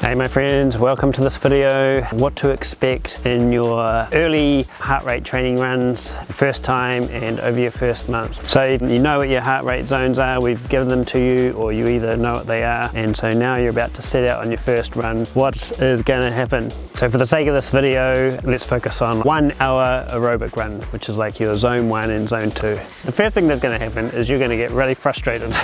Hey my friends, welcome to this video. What to expect in your early heart rate training runs, first time and over your first month. So you know what your heart rate zones are, we've given them to you, or you either know what they are, and so now you're about to set out on your first run. What is going to happen? So for the sake of this video, let's focus on 1 hour aerobic run, which is like your zone 1 and zone 2. The first thing that's going to happen is you're going to get really frustrated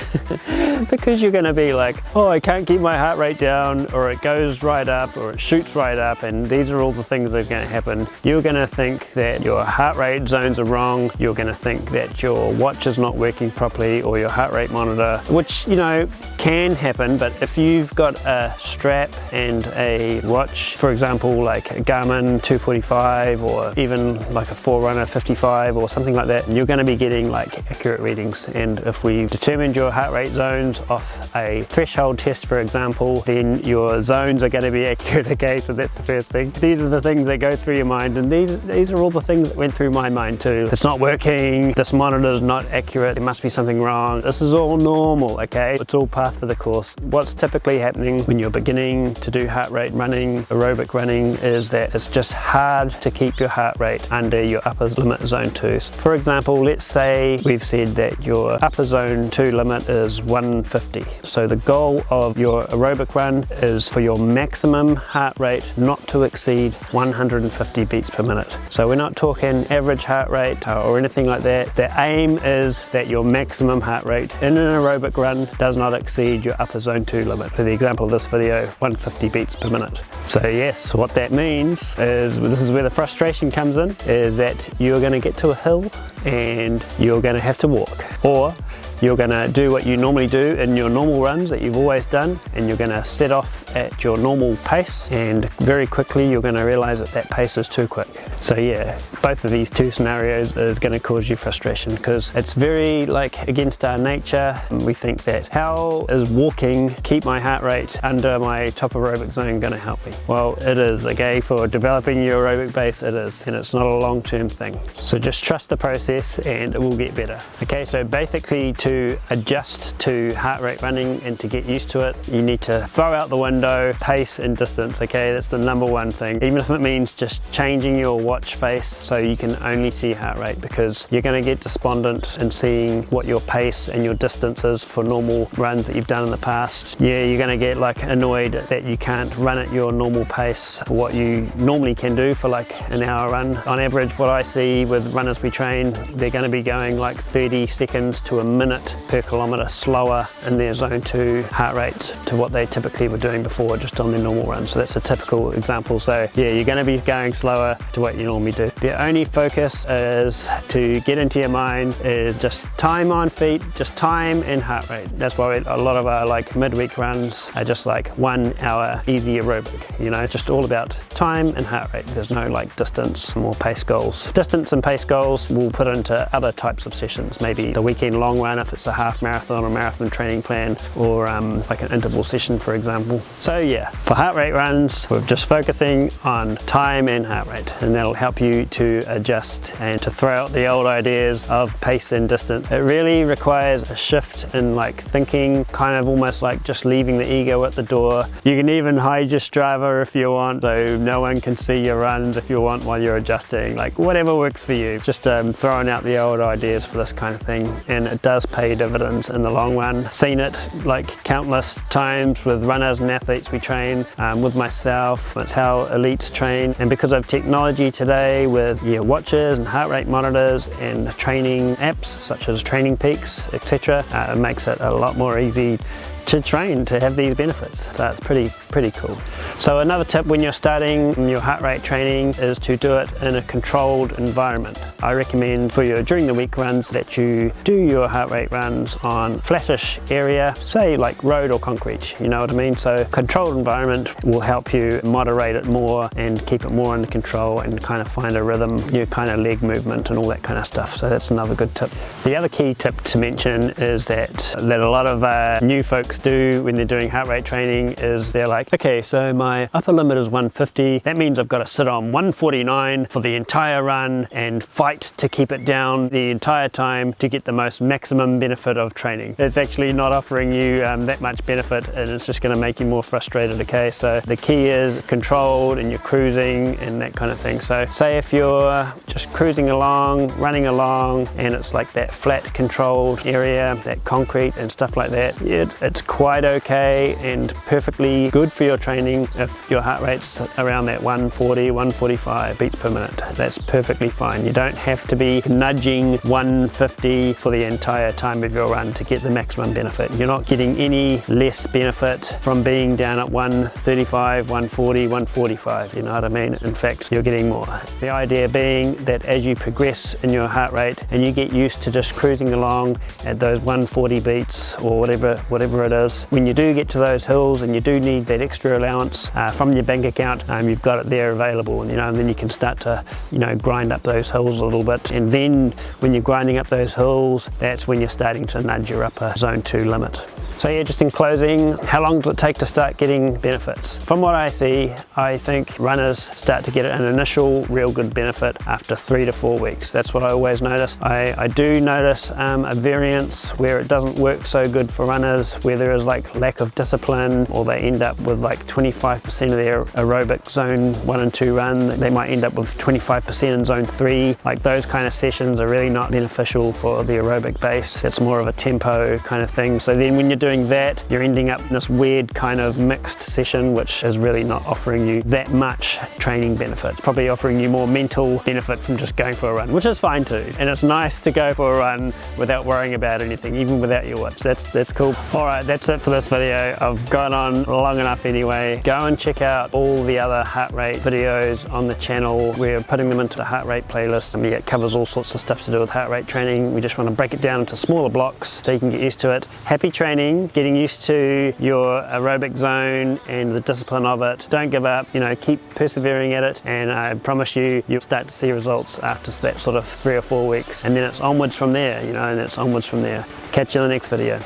because you're going to be like, oh, I can't keep my heart rate down, or it goes right up, or it shoots right up, and these are all the things that are going to happen. You're going to think that your heart rate zones are wrong, you're going to think that your watch is not working properly, or your heart rate monitor, which, you know, can happen. But if you've got a strap and a watch, for example, like a Garmin 245, or even like a Forerunner 55 or something like that, you're going to be getting like accurate readings. And if we determined your heart rate zones off a threshold test, for example, then your zones are going to be accurate. Okay, so that's the first thing. These are the things that go through your mind, and these are all the things that went through my mind too. It's not working, this monitor is not accurate, there must be something wrong. This is all normal, okay? It's all part of the course. What's typically happening when you're beginning to do heart rate running, aerobic running, is that it's just hard to keep your heart rate under your upper limit zone 2s. For example, let's say we've said that your upper zone 2 limit is 150. So the goal of your aerobic run is for your maximum heart rate not to exceed 150 beats per minute. So we're not talking average heart rate or anything like that. The aim is that your maximum heart rate in an aerobic run does not exceed your upper zone 2 limit. For the example of this video, 150 beats per minute. So yes, what that means is, this is where the frustration comes in, is that you're going to get to a hill and you're going to have to walk, or you're going to do what you normally do in your normal runs that you've always done, and you're going to set off at your normal pace, and very quickly you're going to realize that that pace is too quick. So yeah, both of these two scenarios is going to cause you frustration, because it's very like against our nature. We think that, how is walking, keep my heart rate under my top aerobic zone, going to help me? Well, it is, okay? For developing your aerobic base, it is, and it's not a long-term thing. So just trust the process and it will get better. Okay, so basically to adjust to heart rate running and to get used to it, you need to throw out the window pace and distance. Okay, that's the number one thing, even if it means just changing your watch face so you can only see heart rate, because you're going to get despondent in seeing what your pace and your distance is for normal runs that you've done in the past. Yeah, you're going to get like annoyed that you can't run at your normal pace for what you normally can do for like an hour run. On average, what I see with runners we train, they're going to be going like 30 seconds to a minute per kilometer slower in their zone 2 heart rate to what they typically were doing before, just on their normal run. So that's a typical example. So yeah, you're going to be going slower to what you normally do. The only focus is to get into your mind is just time on feet, just time and heart rate. That's why a lot of our like midweek runs are just like 1 hour easy aerobic, you know, just all about time and heart rate. There's no like distance or pace goals. Distance and pace goals we'll put into other types of sessions, maybe the weekend long run if it's a half marathon or marathon training plan, or like an interval session, for example. So yeah, for heart rate runs, we're just focusing on time and heart rate, and that'll help you to adjust and to throw out the old ideas of pace and distance. It really requires a shift in like thinking, kind of almost like just leaving the ego at the door. You can even hide your Strava if you want, so no one can see your runs if you want while you're adjusting, like whatever works for you. Just throwing out the old ideas for this kind of thing, and it does pay dividends in the long run. Seen it like countless times with runners and athletes we train, with myself. It's how elites train, and because of technology today with watches and heart rate monitors and training apps such as Training Peaks, etc., it makes it a lot more easy to train to have these benefits. So it's pretty cool. So another tip when you're starting your heart rate training is to do it in a controlled environment. I recommend for your during the week runs that you do your heart rate runs on flattish area, say like road or concrete, you know what I mean? So controlled environment will help you moderate it more and keep it more under control, and kind of find a rhythm, your kind of leg movement and all that kind of stuff. So that's another good tip. The other key tip to mention is that a lot of new folks aerobatics do when they're doing heart rate training is they're like, okay, so my upper limit is 150. That means I've got to sit on 149 for the entire run and fight to keep it down the entire time to get the most maximum benefit of training. It's actually not offering you that much benefit, and it's just going to make you more frustrated. Okay, so the key is controlled and you're cruising and that kind of thing. So say if you're just cruising along, running along, and it's like that flat controlled area, that concrete and stuff like that, it's quite okay and perfectly good for your training if your heart rate's around that 140, 145 beats per minute. That's perfectly fine. You don't have to be nudging 150 for the entire time of your run to get the maximum benefit. You're not getting any less benefit from being down at 135, 140, 145, you know what I mean? In fact, you're getting more. The idea being that as you progress in your heart rate and you get used to just cruising along at those 140 beats or whatever it is, when you do get to those hills and you do need that extra allowance from your bank account, you've got it there available, and then you can start to grind up those hills a little bit, and then when you're grinding up those hills, that's when you're starting to nudge your upper zone 2 limit. So yeah, just in closing, how long does it take to start getting benefits? From what I see, I think runners start to get an initial real good benefit after 3 to 4 weeks. That's what I always notice. I do notice a variance where it doesn't work so good for runners, where there is like lack of discipline, or they end up with like 25% of their aerobic zone 1 and 2 run. They might end up with 25% in zone 3. Like those kind of sessions are really not beneficial for the aerobic base. It's more of a tempo kind of thing. So then when you're doing that, you're ending up in this weird kind of mixed session, which is really not offering you that much training benefit. It's probably offering you more mental benefit from just going for a run, which is fine too. And it's nice to go for a run without worrying about anything, even without your watch. That's cool. All right, that's it for this video. I've gone on long enough anyway. Go and check out all the other heart rate videos on the channel. We're putting them into the heart rate playlist, and it covers all sorts of stuff to do with heart rate training. We just want to break it down into smaller blocks so you can get used to it. Happy training, getting used to your aerobic zone and the discipline of it. Don't give up, keep persevering at it, and I promise you'll start to see results after that sort of 3 or 4 weeks, and then it's onwards from there, and it's onwards from there. Catch you in the next video.